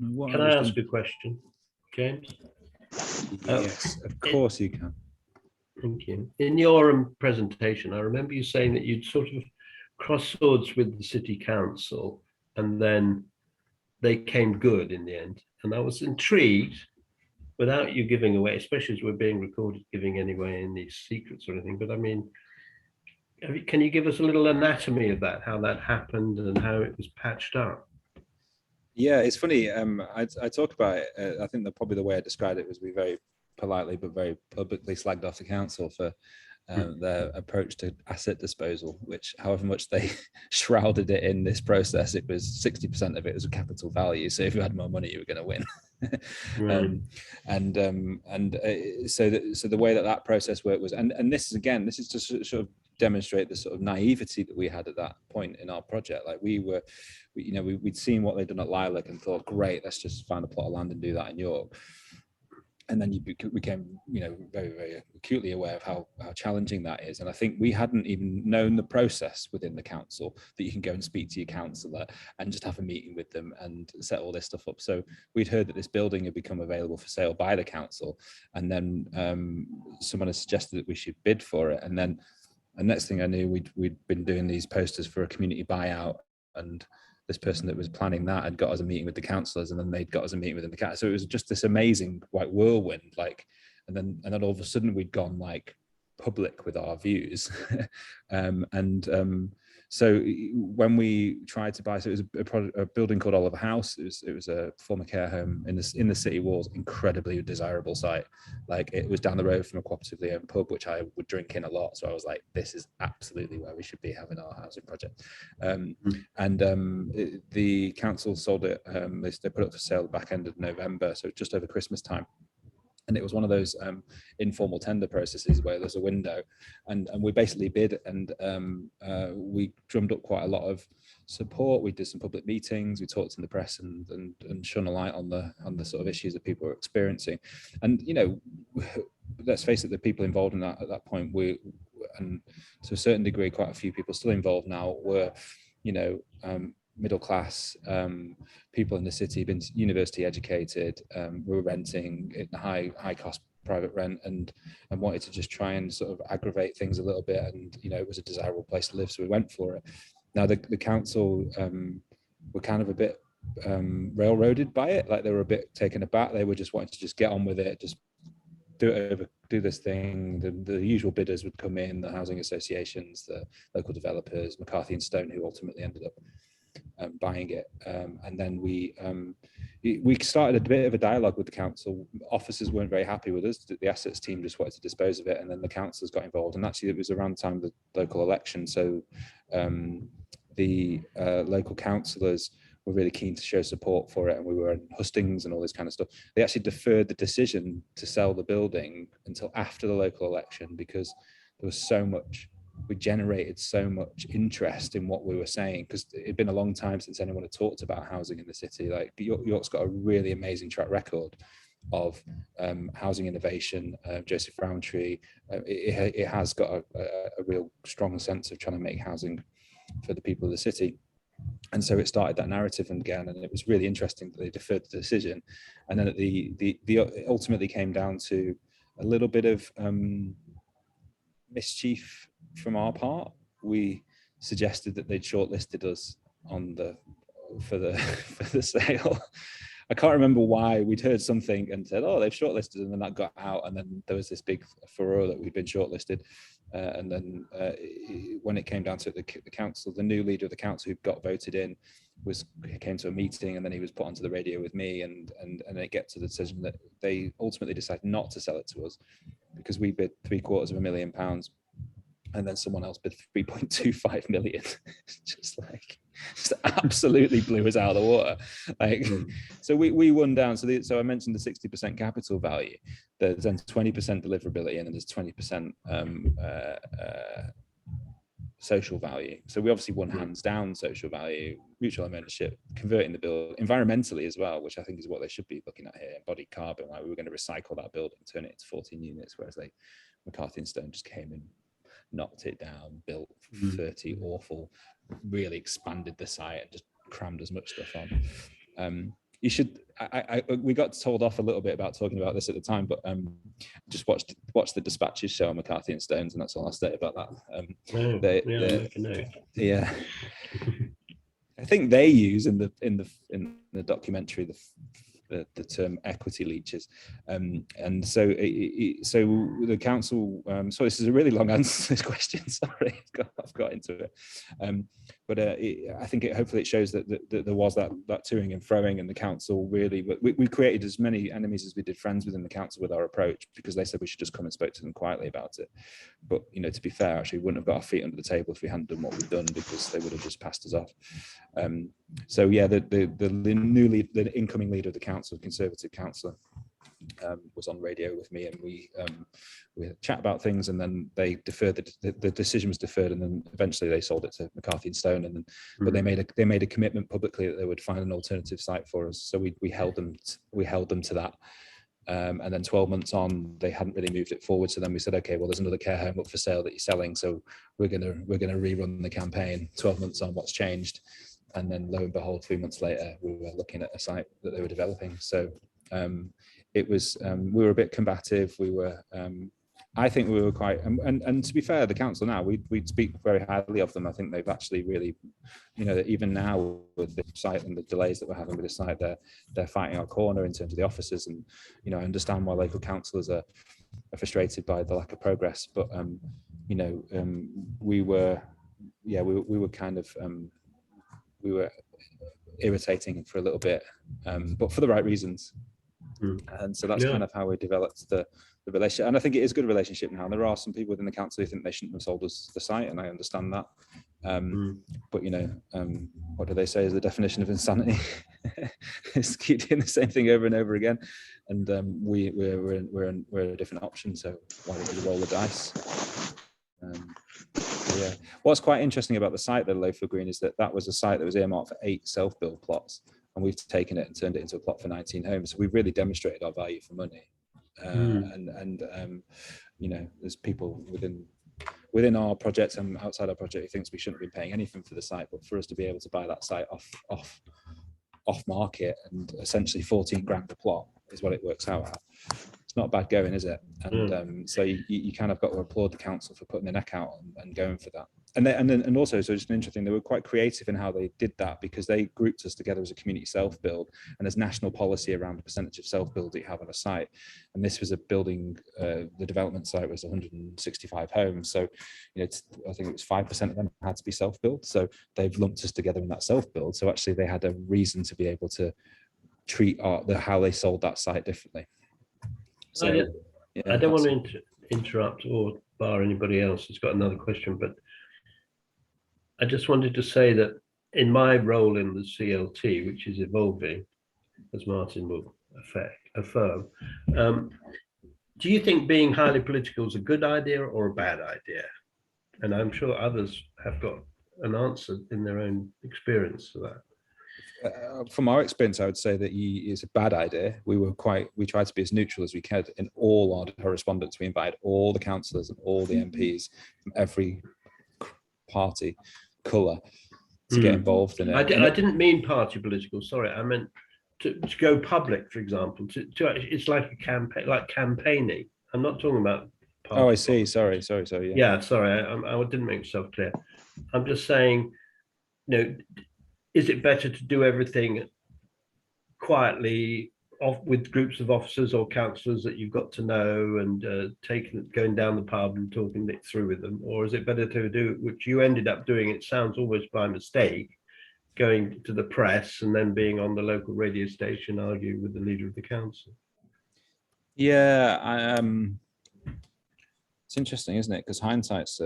What Can I ask a question, James? Yes, of course you can. Thank you. In your presentation, I remember you saying that you'd sort of crossed swords with the city council, and then they came good in the end. And I was intrigued, without you giving away, especially as we're being recorded, giving anyway any secrets or anything. But I mean, can you give us a little anatomy of that, how that happened and how it was patched up? Yeah, it's funny. I talk about it. I think that probably the way I described it was we very politely but very publicly slagged off the council for their approach to asset disposal, which however much they shrouded it in this process, it was 60% of it was a capital value. So if you had more money, you were going to win. So the way that process worked was, and this is to sort of demonstrate the sort of naivety that we had at that point in our project. Like we'd seen what they'd done at Lilac and thought, great, let's just find a plot of land and do that in York. And then you became, very, very acutely aware of how challenging that is. And I think we hadn't even known the process within the council that you can go and speak to your councillor and just have a meeting with them and set all this stuff up. So we'd heard that this building had become available for sale by the council. And then someone had suggested that we should bid for it. And then the next thing I knew, we'd been doing these posters for a community buyout, and this person that was planning that had got us a meeting with the councillors, and then they'd got us a meeting within the council. So it was just this amazing whirlwind, and then all of a sudden we'd gone public with our views. So when we tried to buy, so it was a building called Oliver House. It was a former care home in the city walls, incredibly desirable site. It was down the road from a cooperatively owned pub, which I would drink in a lot. So I was like, this is absolutely where we should be having our housing project. The council sold it. They put it up for sale at the back end of November, so just over Christmas time. And it was one of those informal tender processes where there's a window, and we basically bid, and we drummed up quite a lot of support. We did some public meetings, we talked in the press, and shone a light on the sort of issues that people were experiencing. And let's face it, the people involved in that at that point, and to a certain degree, quite a few people still involved now, were middle class people in the city, been university educated, were renting in high cost private rent, and wanted to just try and sort of aggravate things a little bit. And it was a desirable place to live, so we went for it. Now the council were kind of a bit railroaded by it. They were a bit taken aback. They were just wanting to just get on with it, just do this thing. The usual bidders would come in, the housing associations, the local developers, McCarthy and Stone, who ultimately ended up buying it. And then we started a bit of a dialogue with the council. Officers weren't very happy with us. The assets team just wanted to dispose of it, and then the councillors got involved. And actually, it was around the time of the local election, so the local councillors were really keen to show support for it, and we were in hustings and all this kind of stuff. They actually deferred the decision to sell the building until after the local election, because there was so much, we generated so much interest in what we were saying, because it'd been a long time since anyone had talked about housing in the city. York's got a really amazing track record of housing innovation. Joseph Rowntree, it has got a real strong sense of trying to make housing for the people of the city. And so it started that narrative again, and it was really interesting that they deferred the decision. And then it ultimately came down to a little bit of mischief from our part. We suggested that they'd shortlisted us for the sale. I can't remember why. We'd heard something and said, "Oh, they've shortlisted," and then that got out, and then there was this big furore that we'd been shortlisted. And then when it came down to the council, the new leader of the council who got voted in came to a meeting, and then he was put onto the radio with me, and it get to the decision that they ultimately decided not to sell it to us, because we bid £750,000, and then someone else bid 3.25 million. just absolutely blew us out of the water. So we won down. So I mentioned the 60% capital value. There's then 20% deliverability, and then there's 20% social value. So we obviously won hands down social value, mutual ownership, converting the building environmentally as well, which I think is what they should be looking at here. Embodied carbon, we were going to recycle that building, turn it into 14 units, whereas McCarthy and Stone just came in, knocked it down, built 30 awful, really expanded the site and just crammed as much stuff on. you should. We got told off a little bit about talking about this at the time, but just watch the Dispatches show on McCarthy and Stones, and that's all I'll say about that. Make a note. Yeah, I think they use in the documentary the term equity leeches, and so the council. So this is a really long answer to this question. Sorry, I've got into it, but I think hopefully it shows that there was that toing and froing, and the council really. We created as many enemies as we did friends within the council with our approach, because they said we should just come and spoke to them quietly about it. But to be fair, actually, we wouldn't have got our feet under the table if we hadn't done what we've done, because they would have just passed us off. So yeah, the incoming leader of the council, Conservative councillor, was on radio with me, and we had a chat about things, and then they deferred. The decision was deferred, and then eventually they sold it to McCarthy and Stone, and then but they made a commitment publicly that they would find an alternative site for us. So we held them to that. And then 12 months on, they hadn't really moved it forward. So then we said, okay, well, there's another care home up for sale that you're selling, so we're gonna rerun the campaign. 12 months on, what's changed? And then lo and behold, 3 months later, we were looking at a site that they were developing. So it was we were a bit combative. We were I think we were quite, and to be fair, the council now, we speak very highly of them. I think they've actually really, even now with the site and the delays that we're having with the site, they're fighting our corner in terms of the officers, and I understand why local councillors are frustrated by the lack of progress. But we were kind of we were irritating for a little bit, but for the right reasons. And so that's kind of how we developed the relationship. And I think it is a good relationship now. There are some people within the council who think they shouldn't have sold us the site, and I understand that. But what do they say is the definition of insanity? Is keep doing the same thing over and over again. And we're a different option. So why don't we roll the dice? Yeah. What's quite interesting about the site, the Loafer Green, is that was a site that was earmarked for 8 self-build plots, and we've taken it and turned it into a plot for 19 homes. So we've really demonstrated our value for money. There's people within our project and outside our project who thinks we shouldn't be paying anything for the site, but for us to be able to buy that site off market and essentially 14 grand per plot is what it works out at. It's not bad going, is it? And so you kind of got to applaud the council for putting their neck out and going for that. And also, so just an interesting, they were quite creative in how they did that, because they grouped us together as a community self-build, and there's national policy around the percentage of self-build that you have on a site. And this was a building, the development site was 165 homes. So, I think it was 5% of them had to be self-build. So they've lumped us together in that self-build. So actually they had a reason to be able to treat how they sold that site differently. So I don't want to interrupt or bar anybody else who's got another question, but I just wanted to say that in my role in the CLT, which is evolving, as Martin will affirm, do you think being highly political is a good idea or a bad idea? And I'm sure others have got an answer in their own experience to that. From our experience, I would say that it's a bad idea. We tried to be as neutral as we could in all our correspondence. We invited all the councillors and all the MPs from every party colour to get involved in it. I didn't mean party political. Sorry, I meant to go public, for example. It's like a campaign, like campaigning. I'm not talking about. Oh, I see. Sorry. Yeah, sorry. I didn't make myself clear. I'm just saying, is it better to do everything quietly with groups of officers or councillors that you've got to know, and going down the pub and talking it through with them? Or is it better to do, which you ended up doing, it sounds almost by mistake, going to the press and then being on the local radio station arguing with the leader of the council? Yeah, it's interesting, isn't it? Because hindsight's...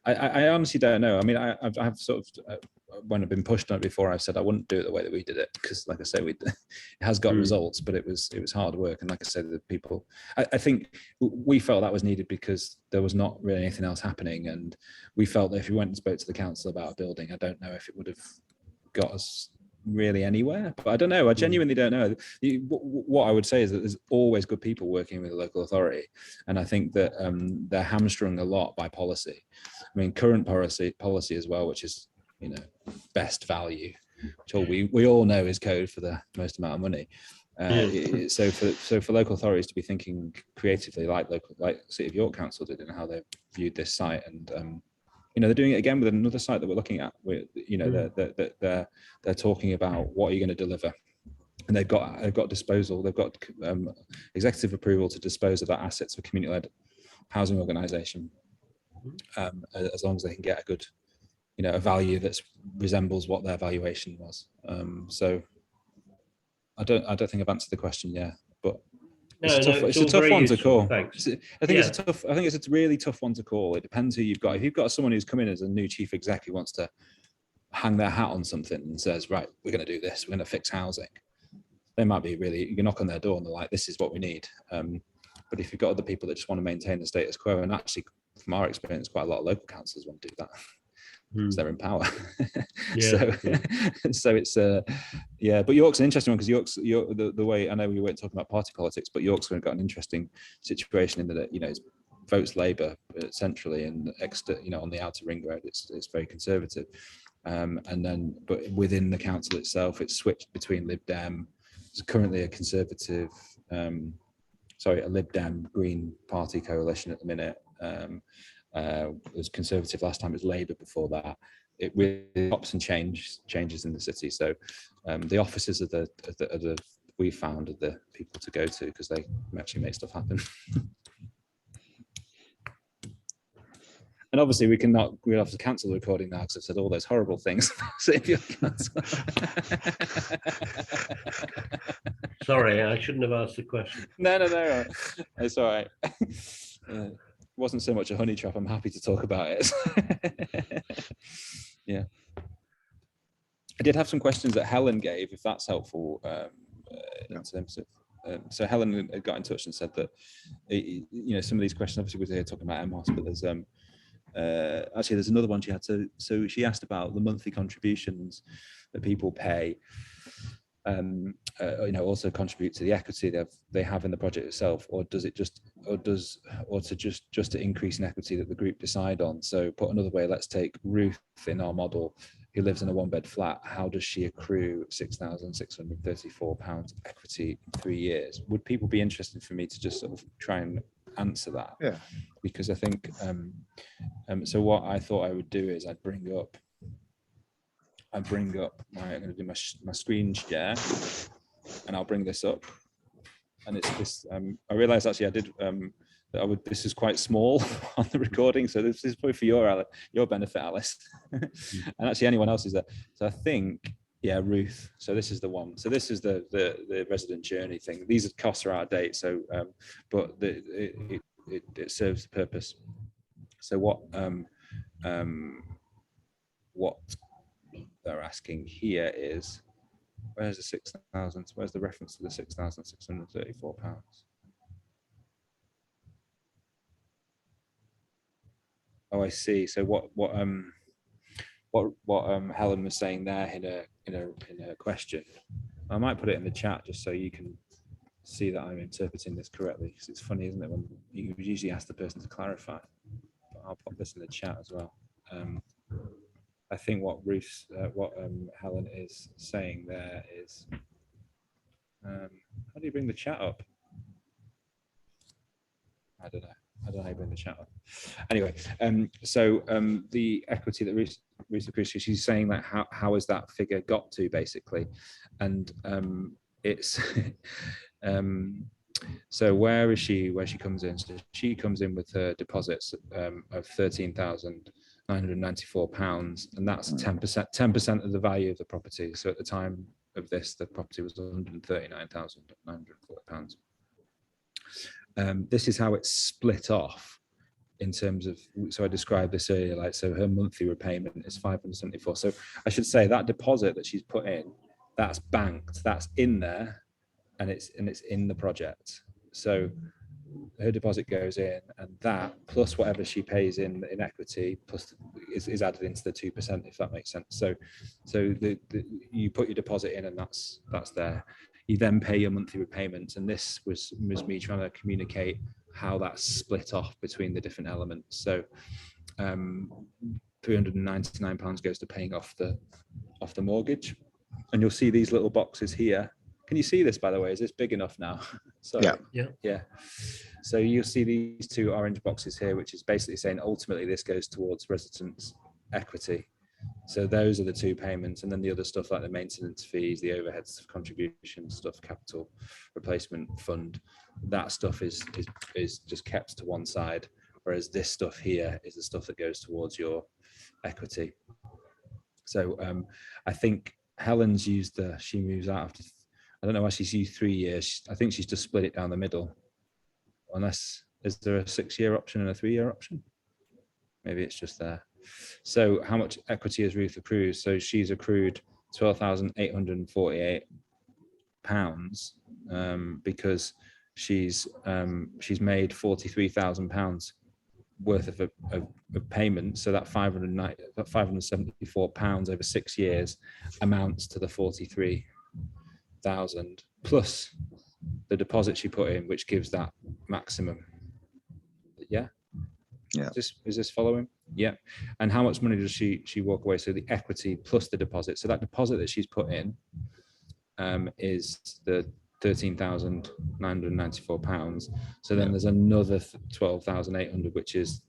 I honestly don't know. I mean, I've sort of, when I've been pushed on it before, I've said I wouldn't do it the way that we did it, because, like I say, it has got results, but it was hard work. And like I said, the people, I think we felt that was needed because there was not really anything else happening, and we felt that if we went and spoke to the council about a building, I don't know if it would have got us really anywhere. But I don't know. I genuinely don't know. What I would say is that there's always good people working with the local authority, and I think that they're hamstrung a lot by policy. I mean, current policy as well, which is best value, which we all know is code for the most amount of money. So for local authorities to be thinking creatively, like City of York Council did, and how they viewed this site, and they're doing it again with another site that we're looking at. They're talking about what are you going to deliver, and they've got disposal. They've got executive approval to dispose of that asset to a community-led housing organisation, as long as they can get a good, a value that resembles what their valuation was. So I don't think I've answered the question yet, but it's a tough one to call. Thanks. I think it's a really tough one to call. It depends who you've got. If you've got someone who's come in as a new chief exec who wants to hang their hat on something and says, right, we're going to do this, we're going to fix housing, they might be really, you knock on their door and they're like, this is what we need. But if you've got other people that just want to maintain the status quo, and actually from our experience, quite a lot of local councils want to do that. Because they're in power. So it's but York's an interesting one, because York's the way, I know we weren't talking about party politics, but York's got an interesting situation in that it votes Labour centrally, and on the outer ring road it's very conservative, and then but within the council itself it's switched between Lib Dem. There's currently a conservative a Lib Dem Green Party coalition at the minute. It was Conservative last time, it was Labour before that. It really pops and changes in the city. So the officers are the we found are the people to go to, because they actually make stuff happen. And obviously we'll have to cancel the recording now because I've said all those horrible things. Sorry, I shouldn't have asked the question. No, it's all right. Wasn't so much a honey trap. I'm happy to talk about it. Yeah, I did have some questions that Helen gave, if that's helpful, in terms of. So Helen got in touch and said that some of these questions, obviously we're here talking about MHOS, but there's actually there's another one she had. So she asked about the monthly contributions that people pay. Also contribute to the equity they have in the project itself, or does it just to increase an equity that the group decide on? So put another way, let's take Ruth in our model, who lives in a 1-bed flat. How does she accrue £6,634 equity in 3 years? Would people be interested for me to just sort of try and answer that? Yeah. Because I think so what I thought I would do is I'd bring up I'm going to do my screen share, and I'll bring this up. And it's this. I realised actually I did that this is quite small on the recording, so this is probably for your benefit, Alice, and actually anyone else is there. So I think, Ruth. So this is the one. So this is the resident journey thing. These costs are out of date. So, but it serves the purpose. So what they're asking here is, where's the 6,000? Where's the reference to the £6,634? Oh, I see. So what Helen was saying there in a question, I might put it in the chat just so you can see that I'm interpreting this correctly, because it's funny, isn't it, when you usually ask the person to clarify. But I'll pop this in the chat as well. I think what Helen is saying there is, how do you bring the chat up? I don't know how you bring the chat up. Anyway, the equity that Ruth appreciates, she's saying that how has that figure got to, basically, and it's so where she comes in. So she comes in with her deposits of £13,994, and that's 10% of the value of the property. So at the time of this, the property was £139,940. This is how it's split off in terms of, so I described this earlier, so her monthly repayment is £574. So I should say that deposit that she's put in, that's banked, that's in there, and it's in the project. So her deposit goes in, and that plus whatever she pays in equity plus is added into the 2%, if that makes sense. So you put your deposit in, and that's there. You then pay your monthly repayments, and this was me trying to communicate how that's split off between the different elements. So £399 goes to paying off the mortgage, and you'll see these little boxes here. Can you see this, by the way? Is this big enough now? Sorry. Yeah. So you'll see these two orange boxes here, which is basically saying ultimately this goes towards residents' equity. So those are the two payments, and then the other stuff like the maintenance fees, the overheads, contribution stuff, capital replacement fund, that stuff is just kept to one side, whereas this stuff here is the stuff that goes towards your equity. So I think Helen's used she moves out after, I don't know why she's used 3 years. I think she's just split it down the middle. Unless, is there a 6-year option and a 3-year option? Maybe it's just there. So how much equity has Ruth accrued? So she's accrued £12,848 because she's made £43,000 worth of payment. So that £574 over 6 years amounts to the 43,000 plus the deposit she put in, which gives that maximum. Yeah. Is this following? Yeah. And how much money does she walk away? So the equity plus the deposit. So that deposit that she's put in is the £13,994. So then there's another 12,800, which is,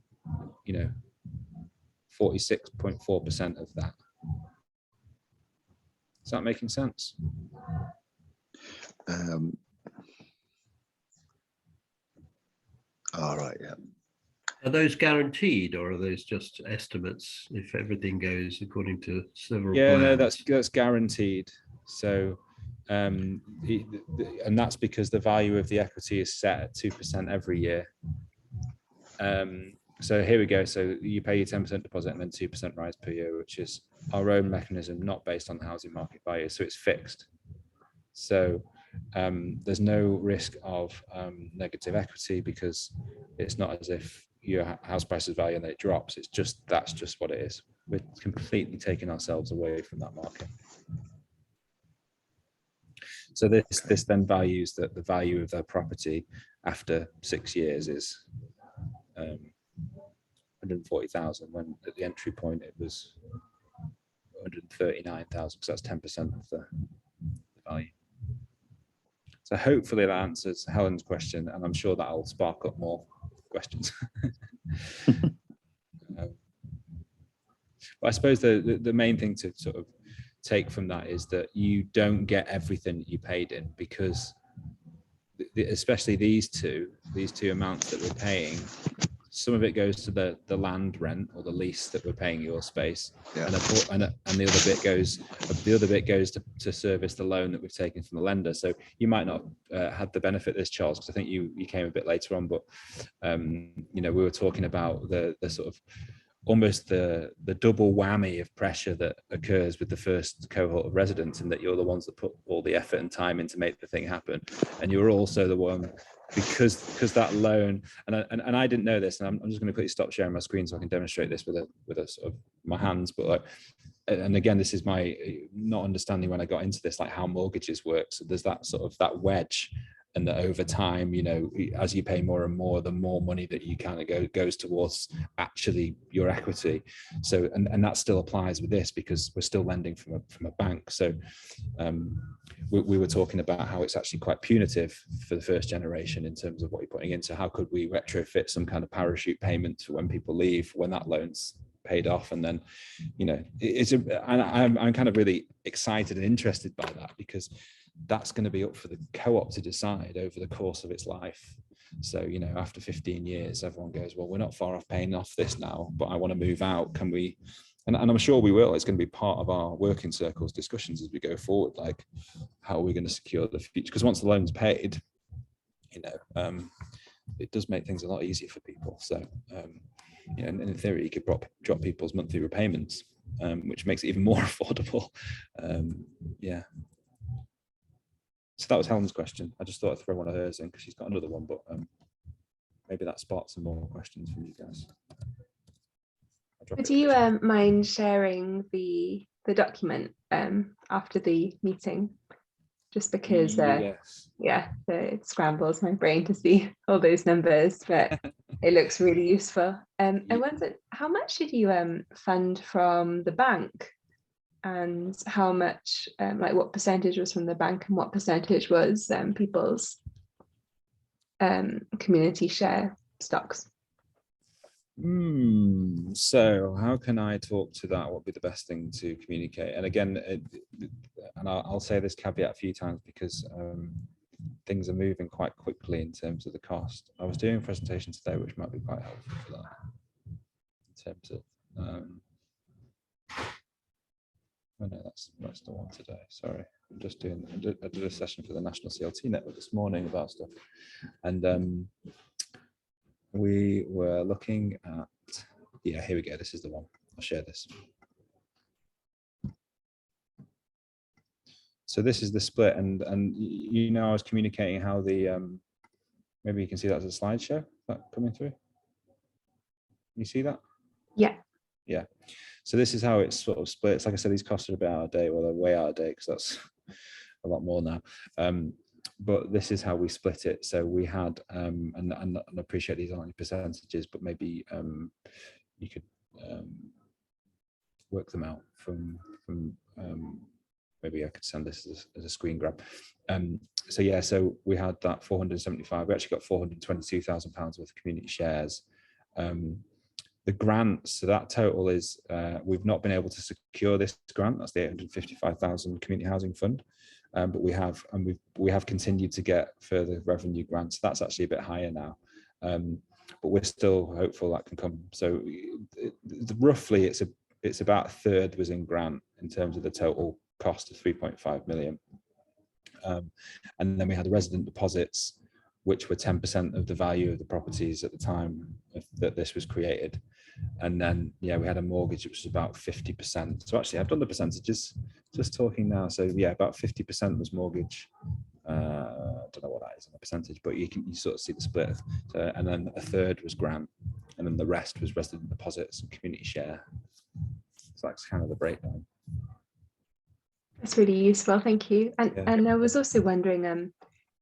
46.4% of that. Is that making sense? All right. Yeah. Are those guaranteed, or are those just estimates if everything goes according to several plans? No, that's guaranteed. So and that's because the value of the equity is set at 2% every year. So here we go. So you pay your 10% deposit and then 2% rise per year, which is our own mechanism, not based on the housing market value. So it's fixed. So there's no risk of negative equity because it's not as if your house prices value and then it drops. It's just, that's just what it is. We're completely taking ourselves away from that market. So this then values that the value of their property after 6 years is 140,000, when at the entry point it was 139,000, because that's 10% of the value. So hopefully that answers Helen's question, and I'm sure that'll spark up more questions. But I suppose the main thing to sort of take from that is that you don't get everything that you paid in, because especially these two amounts that we're paying, some of it goes to the land rent or the lease that we're paying your space, and the other bit goes to service the loan that we've taken from the lender. So you might not have the benefit of this, Charles, because I think you came a bit later on, but we were talking about the sort of almost the double whammy of pressure that occurs with the first cohort of residents, and that you're the ones that put all the effort and time in to make the thing happen, and you're also the one, because that loan, and I didn't know this, and I'm just going to quickly stop sharing my screen so I can demonstrate this with a sort of my hands, but like, and again, this is my not understanding when I got into this, like how mortgages work. So there's that sort of that wedge, and that over time, as you pay more and more, the more money that you kind of goes towards actually your equity. So, and that still applies with this, because we're still lending from a bank. So we were talking about how it's actually quite punitive for the first generation in terms of what you're putting in. So how could we retrofit some kind of parachute payment for when people leave, when that loan's paid off? And then, I'm kind of really excited and interested by that, because that's going to be up for the co-op to decide over the course of its life. So, after 15 years, everyone goes, well, we're not far off paying off this now, but I want to move out. Can we? And I'm sure we will. It's going to be part of our working circles discussions as we go forward, like how are we going to secure the future? Because once the loan's paid, it does make things a lot easier for people. So, in theory, you could drop people's monthly repayments, which makes it even more affordable. Yeah. So that was Helen's question. I just thought I'd throw one of hers in because she's got another one, but maybe that sparks some more questions from you guys. Do you mind sharing the document after the meeting? Just because, yes. It scrambles my brain to see all those numbers, but it looks really useful. I wondered, how much did you fund from the bank? and how much, like what percentage was from the bank and what percentage was people's community share stocks? So how can I talk to that? What would be the best thing to communicate? And again, and I'll say this caveat a few times because things are moving quite quickly in terms of the cost. I was doing a presentation today, which might be quite helpful for that. In terms of, oh no, that's the one today. Sorry, I'm just doing. I did a session for the National CLT Network this morning about stuff, and we were looking at. Yeah, here we go. This is the one. I'll share this. So this is the split, and you know I was communicating how the maybe you can see that as a slideshow that coming through. You see that? Yeah. Yeah. So this is how it's sort of split. It's like I said, these costs are about out of date. Well, they're way out of date because that's a lot more now. But this is how we split it. So we had, and I appreciate these aren't percentages, but maybe you could work them out from maybe I could send this as a screen grab. So yeah, so we had that 475. We actually got £422,000 worth of community shares. The grants, so that total is, we've not been able to secure this grant. That's the 855,000 community housing fund, but we have, and we have continued to get further revenue grants. That's actually a bit higher now, but we're still hopeful that can come. So roughly, it's about a third was in grant in terms of the total cost of 3.5 million, and then we had the resident deposits, which were 10% of the value of the properties at the time that this was created. And then, yeah, we had a mortgage, which was about 50%. So actually I've done the percentages, just talking now. So yeah, about 50% was mortgage. I don't know what that is in a percentage, but you sort of see the split. So, and then a third was grant, and then the rest was resident deposits and community share. So that's kind of the breakdown. That's really useful, thank you. And Yeah. and I was also wondering,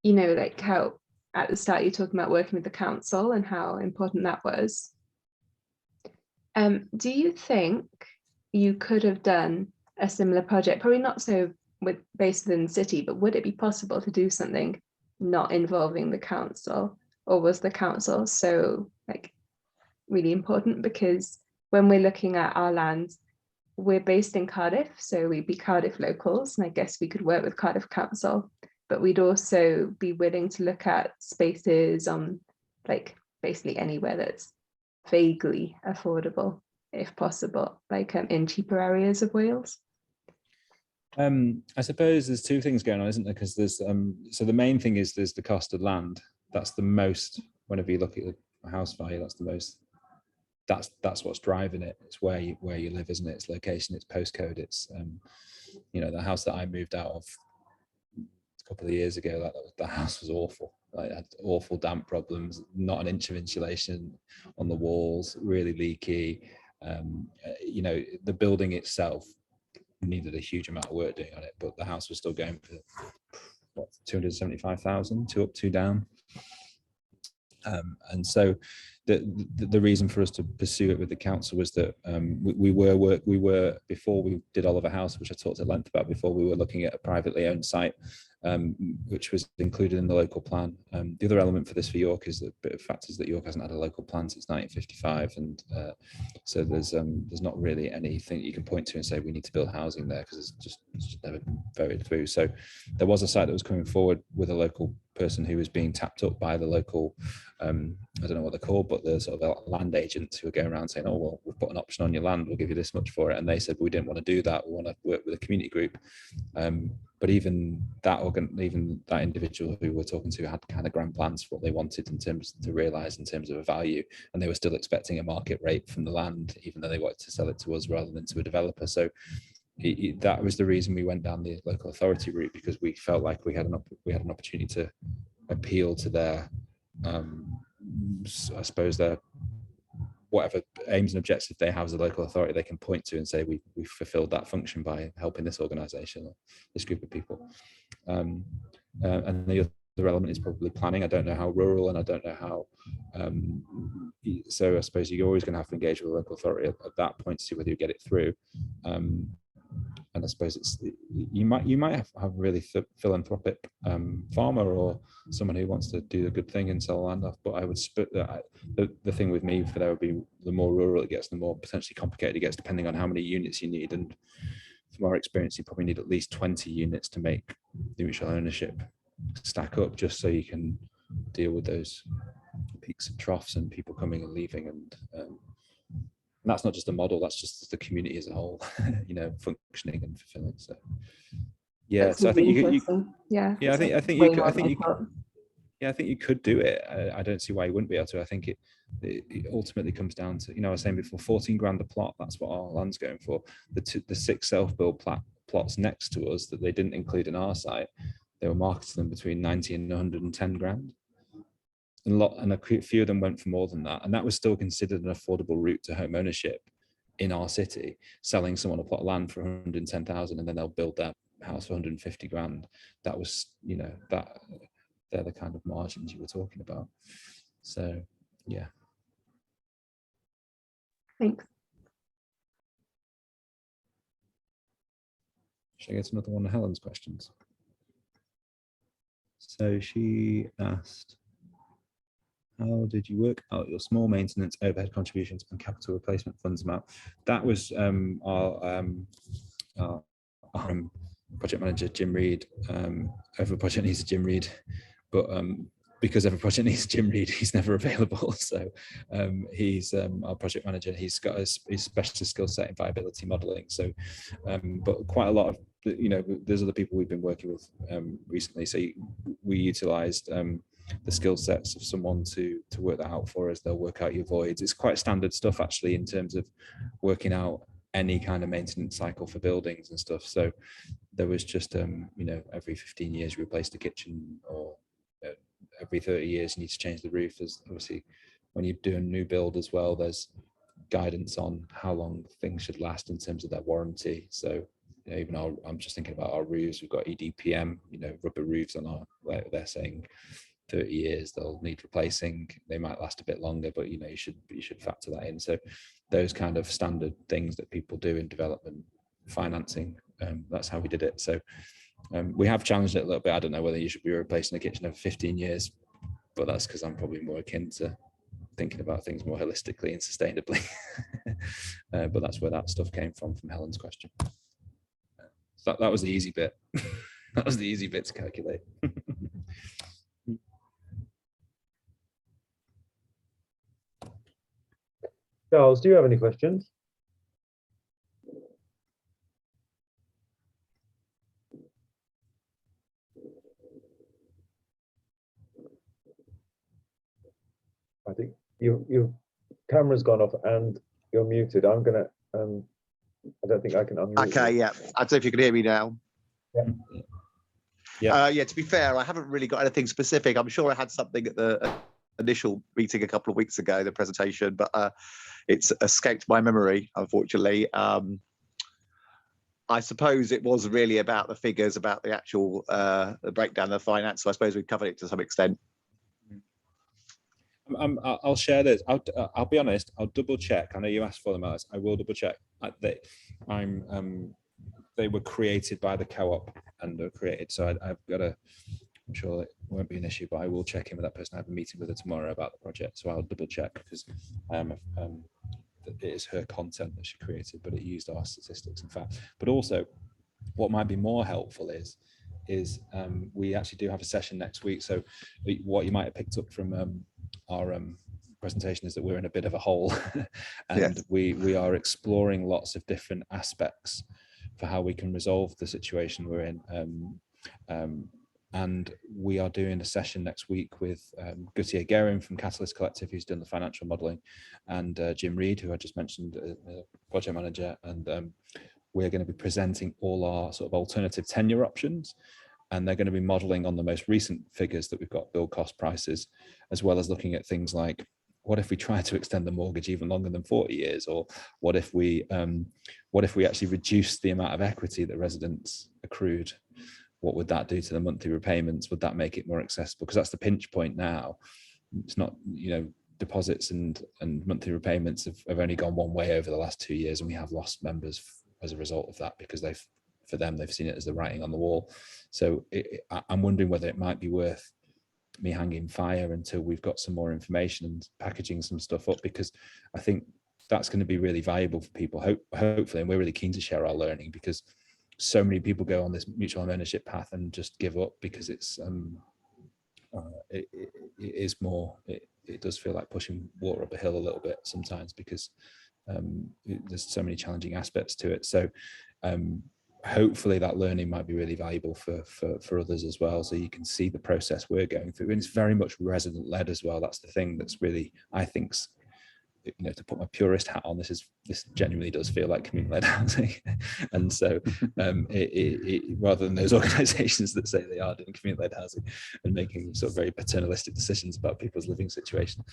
you know, like how at the start you're talking about working with the council and how important that was. Do you think you could have done a similar project, probably not so based within the city, but would it be possible to do something not involving the council, or was the council so like really important? Because when we're looking at our land, we're based in Cardiff, so we'd be Cardiff locals, and I guess we could work with Cardiff Council, but we'd also be willing to look at spaces on like basically anywhere that's vaguely affordable, if possible, like in cheaper areas of Wales. I suppose there's two things going on, isn't there? Because there's so the main thing is there's the cost of land. That's the most, whenever you look at the house value, that's the most, that's what's driving it. It's where you live, isn't it? It's location, it's postcode, it's you know, the house that I moved out of a couple of years ago, that house was awful. Like, had awful damp problems, not an inch of insulation on the walls, really leaky. You know, the building itself needed a huge amount of work doing on it, but the house was still going for what, 275,000, 2 up, 2 down. And so the reason for us to pursue it with the council was that we were before we did Oliver House, which I talked at length about before, we were looking at a privately owned site, which was included in the local plan. The other element for this for York is that bit of fact is that York hasn't had a local plan since 1955, and so there's not really anything you can point to and say we need to build housing there, because it's just never been voted through. So there was a site that was coming forward with a local person who was being tapped up by the local, I don't know what they're called, but the sort of land agents who are going around saying, oh, well, we've put an option on your land, we'll give you this much for it. And they said, we didn't want to do that, we want to work with a community group. But even that individual who we're talking to had kind of grand plans for what they wanted in terms to realise in terms of a value, and they were still expecting a market rate from the land, even though they wanted to sell it to us rather than to a developer. So that was the reason we went down the local authority route, because we felt like we had an opportunity to appeal to their, I suppose, their whatever aims and objectives they have as a local authority, they can point to and say we fulfilled that function by helping this organisation or this group of people. And the other element is probably planning. I don't know how rural, and I don't know how. So I suppose you're always going to have to engage with the local authority at that point to see whether you get it through. And suppose you might have really philanthropic farmer or someone who wants to do a good thing and sell land off. But I would split that. The thing with me, for there would be, the more rural it gets, the more potentially complicated it gets, depending on how many units you need. And from our experience, you probably need at least 20 units to make the mutual ownership stack up, just so you can deal with those peaks and troughs and people coming and leaving. And that's not just a model, that's just the community as a whole, functioning and fulfilling. So yeah, That's so I think I think you could do it. I don't see why you wouldn't be able to. I think it ultimately comes down to, I was saying before, 14 grand a plot. That's what our land's going for. The 6 self-build plots next to us that they didn't include in our site, they were marketing them between 90 and 110 grand. And a few of them went for more than that, and that was still considered an affordable route to home ownership in our city. Selling someone a plot of land for 110,000, and then they'll build their house for 150 grand. That was, that they're the kind of margins you were talking about. So yeah. Thanks. Should I get another one of Helen's questions? So she asked, how did you work out your small maintenance overhead contributions and capital replacement funds amount? That was our project manager, Jim Reed. Every project needs a Jim Reed, but because every project needs a Jim Reed, he's never available. So he's our project manager. He's got his specialist skill set in viability modelling. So, but quite a lot of, there's other people we've been working with recently. So we utilised the skill sets of someone to work that out for us. They'll work out your voids. It's quite standard stuff actually in terms of working out any kind of maintenance cycle for buildings and stuff. So there was just every 15 years you replace the kitchen, or every 30 years you need to change the roof. There's obviously, when you do a new build as well, there's guidance on how long things should last in terms of their warranty. So even I'm just thinking about our roofs. We've got EDPM, rubber roofs on our, they're saying 30 years they'll need replacing. They might last a bit longer, but you should factor that in. So those kind of standard things that people do in development financing, that's how we did it. So we have challenged it a little bit. I don't know whether you should be replacing a kitchen every 15 years, but that's because I'm probably more akin to thinking about things more holistically and sustainably. But that's where that stuff came from Helen's question. So that was the easy bit. That was the easy bit to calculate. Charles, do you have any questions? I think your camera's gone off and you're muted. I'm gonna. I don't think I can unmute. Okay, yeah. I don't know if you can hear me now. Yeah. Yeah. To be fair, I haven't really got anything specific. I'm sure I had something at the initial meeting a couple of weeks ago, the presentation, but it's escaped my memory, unfortunately. I suppose it was really about the figures, about the actual the breakdown of the finance. So I suppose we covered it to some extent. I'll share this. I'll be honest. I'll double check. I know you asked for them, Alice. I will double check. They were created by the co-op and are created. So I've got to. I'm sure it won't be an issue, but I will check in with that person. I have a meeting with her tomorrow about the project, so I'll double check because it is her content that she created, but it used our statistics, in fact. But also, what might be more helpful is we actually do have a session next week. So what you might have picked up from our presentation is that we're in a bit of a hole, and yes, we are exploring lots of different aspects for how we can resolve the situation we're in. And we are doing a session next week with Gutierre Guerin from Catalyst Collective, who's done the financial modelling, and Jim Reed, who I just mentioned, project manager. And we're going to be presenting all our sort of alternative tenure options, and they're going to be modelling on the most recent figures that we've got, build cost prices, as well as looking at things like, what if we try to extend the mortgage even longer than 40 years? Or what if we actually reduce the amount of equity that residents accrued? What would that do to the monthly repayments? Would that make it more accessible? Because that's the pinch point now. It's not, deposits and monthly repayments have only gone one way over the last 2 years, and we have lost members as a result of that because they've for them, they've seen it as the writing on the wall. So I'm wondering whether it might be worth me hanging fire until we've got some more information and packaging some stuff up, because I think that's going to be really valuable for people, hopefully, and we're really keen to share our learning, because so many people go on this mutual ownership path and just give up because it's it is more, it does feel like pushing water up a hill a little bit sometimes, because there's so many challenging aspects to it. So hopefully that learning might be really valuable for others as well, so you can see the process we're going through, and it's very much resident led as well. That's the thing that's really, I think, you know, to put my purist hat on, this genuinely does feel like community-led housing. And so rather than those organizations that say they are doing community-led housing and making sort of very paternalistic decisions about people's living situation.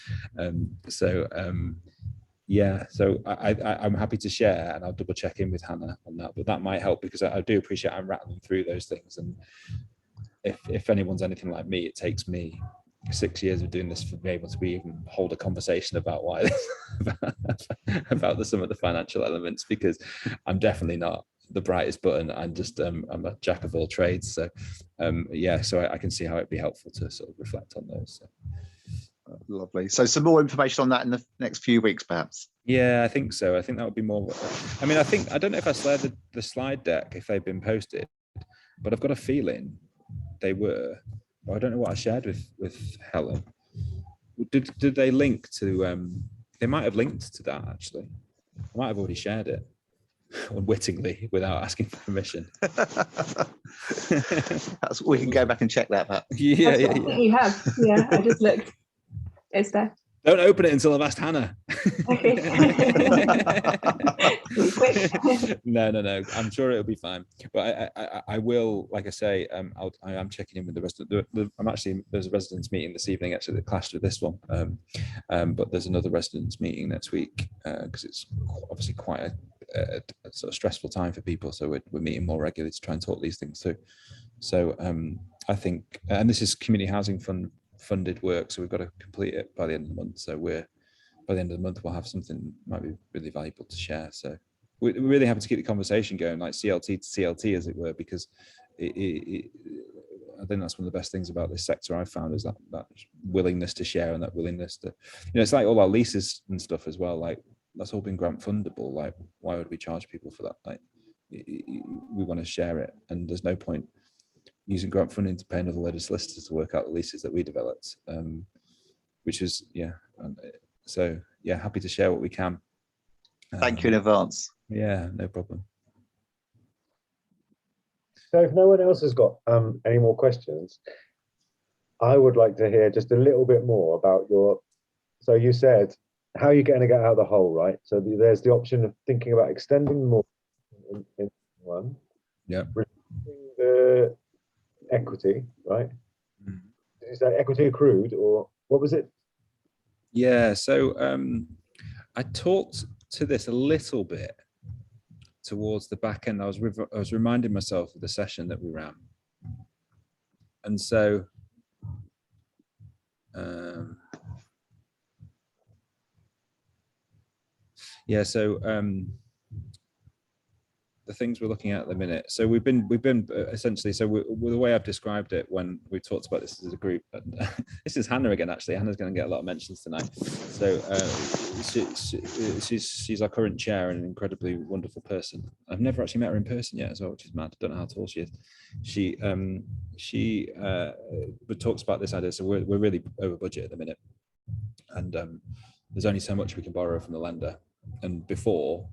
Yeah, so I'm happy to share, and I'll double check in with Hannah on that, but that might help, because I do appreciate I'm rattling through those things. And if anyone's anything like me, it takes me 6 years of doing this for me able to even hold a conversation about why about some of the financial elements, because I'm definitely not the brightest button. I'm just I'm a jack of all trades. So yeah, so I can see how it'd be helpful to sort of reflect on those. So. Lovely. So some more information on that in the next few weeks, perhaps. Yeah, I think so. I think that would be more. I mean, I don't know if I shared the slide deck, if they've been posted, but I've got a feeling they were. I don't know what I shared with Helen. Did they link to? They might have linked to that actually. I might have already shared it unwittingly without asking for permission. We can go back and check that. Yeah. I think you have. Yeah, I just looked. It's there. Don't open it until I've asked Hannah. Okay. No. I'm sure it'll be fine. But I will, like I say, I am checking in with the rest of there's a residents meeting this evening actually that clashed with this one. But there's another residents meeting next week because it's obviously quite a sort of stressful time for people. So we're meeting more regularly to try and talk these things through. So I think, and this is community housing funded work, so we've got to complete it by the end of the month. So by the end of the month we'll have something might be really valuable to share. So we're really happy to keep the conversation going, like CLT to CLT as it were, because I think that's one of the best things about this sector I've found, is that willingness to share, and that willingness to, it's like all our leases and stuff as well, like that's all been grant fundable. Like why would we charge people for that? Like we want to share it, and there's no point using grant funding to pay another load of solicitors to work out the leases that we developed, which is, so yeah, happy to share what we can. Thank you in advance. Yeah, no problem. So if no one else has got any more questions, I would like to hear just a little bit more about so you said, how are you going to get out of the hole, right? So there's the option of thinking about extending more in one. Yeah. Reducing the equity, right? Is that equity accrued, or what was it? Yeah, so I talked to this a little bit towards the back end. I was reminding myself of the session that we ran, and so the things we're looking at the minute. So we've been essentially, so the way I've described it when we talked about this as a group, and this is Hannah again, actually. Hannah's going to get a lot of mentions tonight. So she's our current chair and an incredibly wonderful person. I've never actually met her in person yet as well, which is mad. I don't know how tall she is. She talks about this idea. So we're really over budget at the minute, and there's only so much we can borrow from the lender. And before,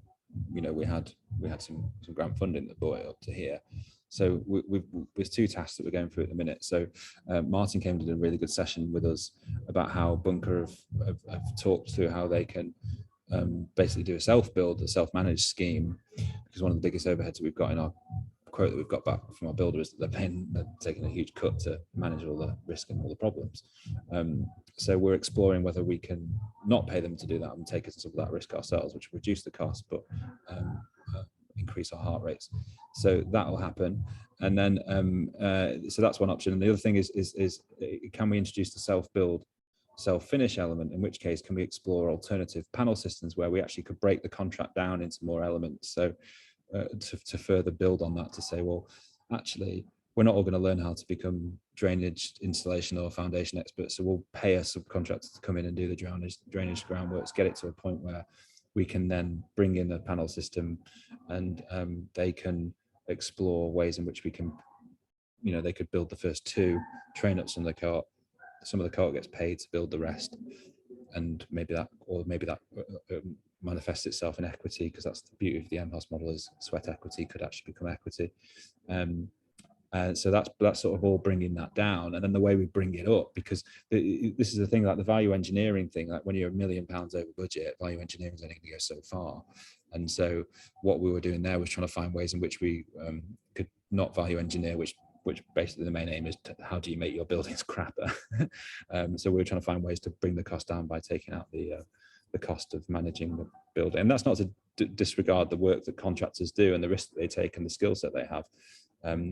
we had some grant funding that brought it up to here. So there's two tasks that we're going through at the minute. So Martin came to do a really good session with us about how Bunker have talked through how they can basically do a self-build, a self-managed scheme, because one of the biggest overheads that we've got in our quote that we've got back from our builder is that they're taking a huge cut to manage all the risk and all the problems. So we're exploring whether we can not pay them to do that and take some of that risk ourselves, which will reduce the cost, but increase our heart rates. So that will happen. And then, so that's one option. And the other thing is can we introduce the self-build, self-finish element, in which case can we explore alternative panel systems where we actually could break the contract down into more elements. So to further build on that, to say, well, actually, we're not all going to learn how to become drainage installation or foundation experts, so we'll pay a subcontractor to come in and do the drainage groundworks, get it to a point where we can then bring in a panel system, and they can explore ways in which we can, they could build the first two, train up some of the co-op gets paid to build the rest, and maybe that manifests itself in equity, because that's the beauty of the MHOS model, is sweat equity could actually become equity. So that's sort of all bringing that down, and then the way we bring it up, because this is the thing, like the value engineering thing, like when you're £1 million over budget, value engineering is only going to go so far. And so what we were doing there was trying to find ways in which we could not value engineer, which basically the main aim is how do you make your buildings crapper. So we were trying to find ways to bring the cost down by taking out the cost of managing the building. And that's not to disregard the work that contractors do and the risk that they take and the skill set they have.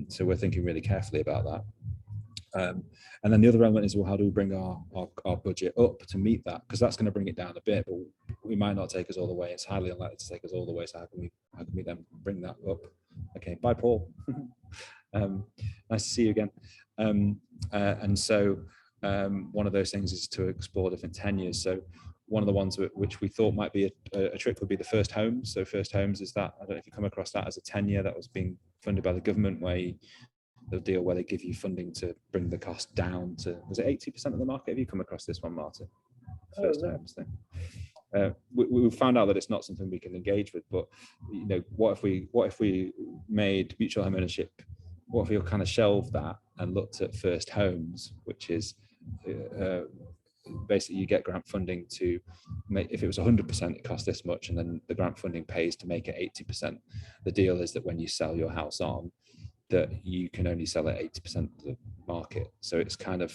So we're thinking really carefully about that. And then the other element is, well, how do we bring our budget up to meet that? Because that's going to bring it down a bit, but we might not take us all the way. It's highly unlikely to take us all the way. So how can we then bring that up? Okay, bye, Paul. Nice to see you again. And so one of those things is to explore different tenures. So one of the ones which we thought might be a trick would be the first homes. So first homes is that, I don't know if you come across that as a tenure that was being funded by the government, where the deal where they give you funding to bring the cost down to, was it 80% of the market? Have you come across this one, Martin? First homes thing. We found out that it's not something we can engage with, but what if we made mutual home ownership, what if we kind of shelved that and looked at first homes, which is basically you get grant funding to make, if it was 100% it costs this much, and then the grant funding pays to make it 80%. The deal is that when you sell your house on, that you can only sell at 80% of the market. So it's kind of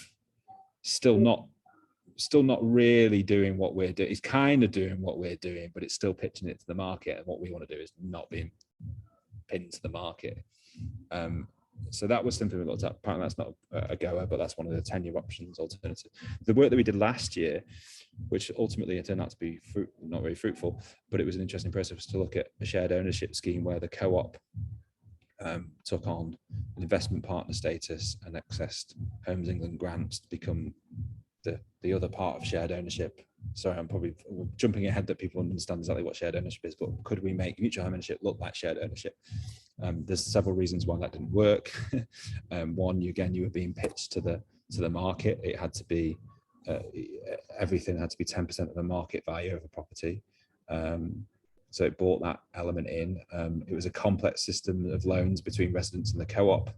still not really doing what we're doing. It's kind of doing what we're doing, but it's still pitching it to the market. And what we want to do is not being pinned to the market. So that was something we looked at. Apparently that's not a goer, but that's one of the tenure options alternative. The work that we did last year, which ultimately it turned out to be not very fruitful, but it was an interesting process, was to look at a shared ownership scheme where the co-op took on an investment partner status and accessed Homes England grants to become the other part of shared ownership. Sorry, I'm probably jumping ahead that people understand exactly what shared ownership is, but could we make mutual home ownership look like shared ownership? There's several reasons why that didn't work. One, you were being pitched to the market. It had to be everything had to be 10% of the market value of a property. So it brought that element in. It was a complex system of loans between residents and the co-op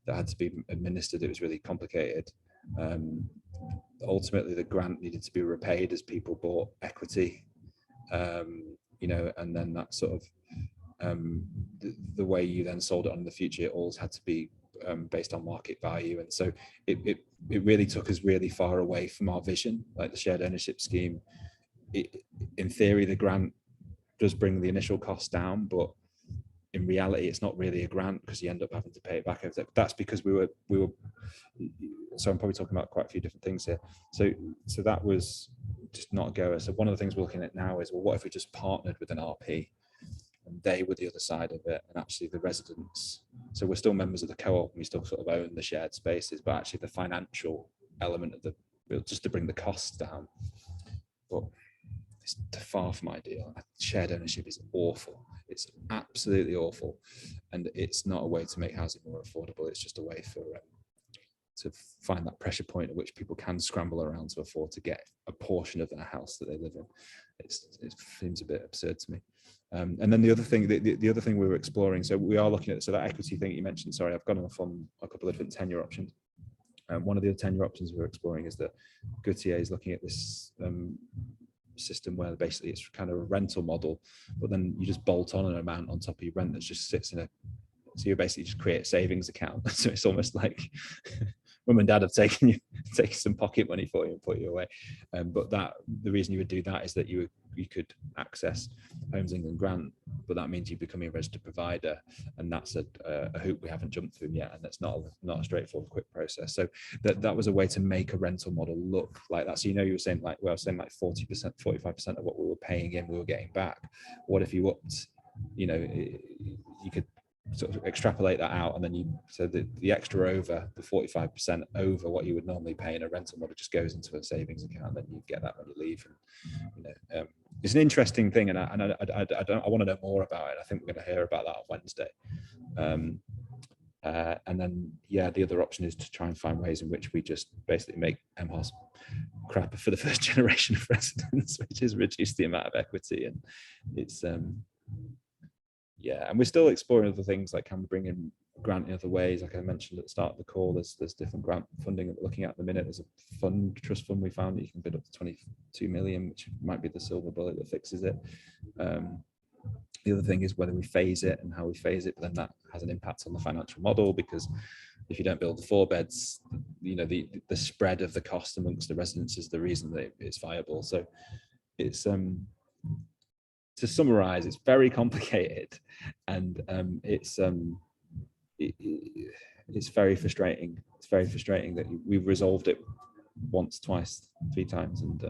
that had to be administered. It was really complicated. Ultimately, the grant needed to be repaid as people bought equity, and then that sort of the way you then sold it on in the future, it always had to be based on market value. And so it really took us really far away from our vision. Like the shared ownership scheme, in theory, the grant does bring the initial cost down, but in reality, it's not really a grant because you end up having to pay it back. That's because we were. So I'm probably talking about quite a few different things here. So that was just not a goer. So one of the things we're looking at now is, well, what if we just partnered with an RP and they were the other side of it, and actually the residents. So we're still members of the co-op and we still sort of own the shared spaces, but actually the financial element of just to bring the costs down. But it's far from ideal. Shared ownership is awful. It's absolutely awful, and it's not a way to make housing more affordable. It's just a way for to find that pressure point at which people can scramble around to afford to get a portion of their house that they live in. It seems a bit absurd to me. And then the other thing, the other thing we were exploring, so we are looking at, so that equity thing you mentioned, sorry, I've gone off on a couple of different tenure options. One of the other tenure options we're exploring is that Gautier is looking at this system where basically it's kind of a rental model, but then you just bolt on an amount on top of your rent that just sits in so you basically just create a savings account. So it's almost like mum and dad have taken some pocket money for you and put you away. But the reason you would do that is that you could access Homes England grant, but that means you're becoming a registered provider, and that's a hoop we haven't jumped through yet, and that's not a straightforward, quick process. So that was a way to make a rental model look like that. So you were saying like, well, I was saying like 40%, 45% of what we were paying in, we were getting back. What if you upped, you could sort of extrapolate that out, and then the extra over the 45% over what you would normally pay in a rental model just goes into a savings account. Then you get that when you leave. And it's an interesting thing, and I want to know more about it. I think we're going to hear about that on Wednesday. And then the other option is to try and find ways in which we just basically make MHOS crapper for the first generation of residents, which is reduce the amount of equity. And it's and we're still exploring other things, like can we bring in grant in other ways. Like I mentioned at the start of the call, there's different grant funding that we're looking at the minute. There's a trust fund we found that you can bid up to 22 million, which might be the silver bullet that fixes it. The other thing is whether we phase it and how we phase it, but then that has an impact on the financial model, because if you don't build the 4 beds, the spread of the cost amongst the residents is the reason that it's viable. So it's to summarize, it's very complicated, and it's very frustrating. It's very frustrating that we've resolved it once, twice, 3 times, and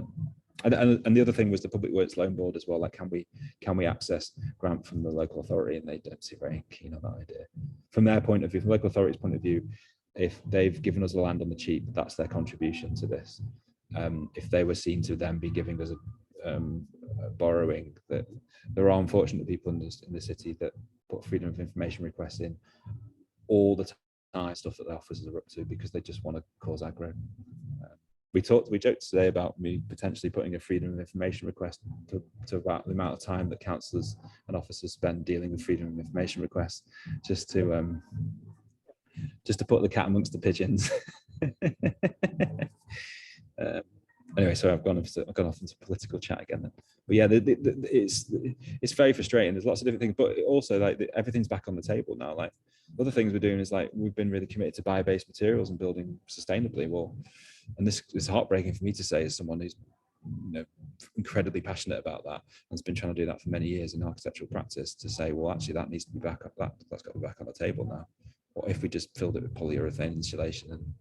the other thing was the Public Works Loan Board as well. Like, can we access grant from the local authority? And they don't seem very keen on that idea. From their point of view, from the local authority's point of view, if they've given us the land on the cheap, that's their contribution to this. If they were seen to then be giving us a borrowing, that there are unfortunate people in the city that put freedom of information requests in all the time, stuff that the officers are up to, because they just want to cause aggro. We joked today about me potentially putting a freedom of information request to about the amount of time that councillors and officers spend dealing with freedom of information requests, just to put the cat amongst the pigeons. Anyway, so I've gone off into political chat again then. But yeah, it's very frustrating. There's lots of different things, but also like everything's back on the table now. Like, other things we're doing is, like, we've been really committed to bio-based materials and building sustainably. Well, and this is heartbreaking for me to say as someone who's incredibly passionate about that and has been trying to do that for many years in architectural practice, to say, well, actually that needs to be back up. That's got to be back on the table now. What if we just filled it with polyurethane insulation and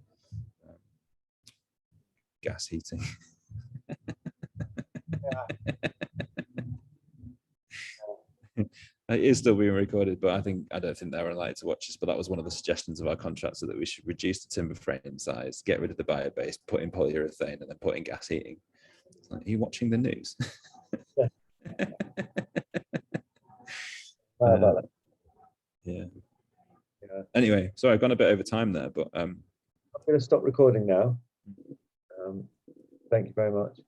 gas heating? It is still being recorded, but I don't think they're allowed to watch this. But that was one of the suggestions of our contract, so that we should reduce the timber frame size, get rid of the bio-based, put in polyurethane, and then put in gas heating. Like, are you watching the news? Yeah. Anyway, sorry, I've gone a bit over time there, but I'm going to stop recording now. Thank you very much.